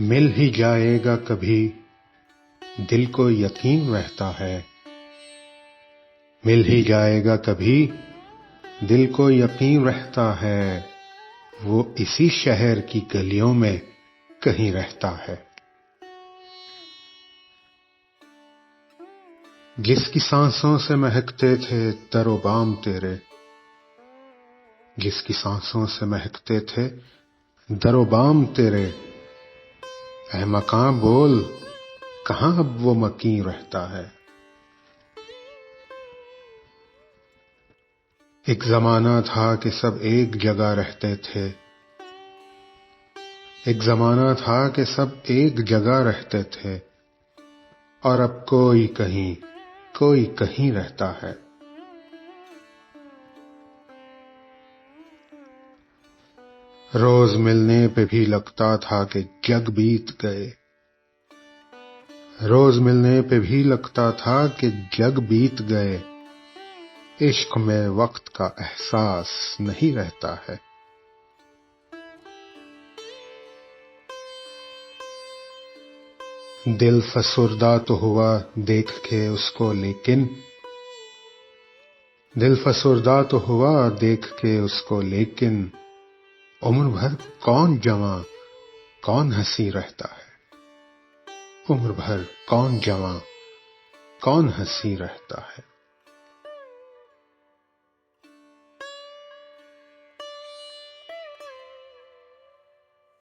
مل ہی جائے گا کبھی، دل کو یقین رہتا ہے۔ مل ہی جائے گا کبھی، دل کو یقین رہتا ہے، وہ اسی شہر کی گلیوں میں کہیں رہتا ہے۔ جس کی سانسوں سے مہکتے تھے در و بام تیرے، جس کی سانسوں سے مہکتے تھے در و بام تیرے، اے مکاں بول کہاں اب وہ مکیں رہتا ہے۔ ایک زمانہ تھا کہ سب ایک جگہ رہتے تھے، ایک زمانہ تھا کہ سب ایک جگہ رہتے تھے، اور اب کوئی کہیں رہتا ہے۔ روز ملنے پہ بھی لگتا تھا کہ جگ بیت گئے، روز ملنے پہ بھی لگتا تھا کہ جگ بیت گئے، عشق میں وقت کا احساس نہیں رہتا ہے۔ دل فسردہ تو ہوا دیکھ کے اس کو، لیکن دل فسردہ تو ہوا دیکھ کے اس کو، لیکن عمر بھر کون جواں کون ہنسی رہتا ہے۔ عمر بھر کون جواں کون ہنسی رہتا ہے۔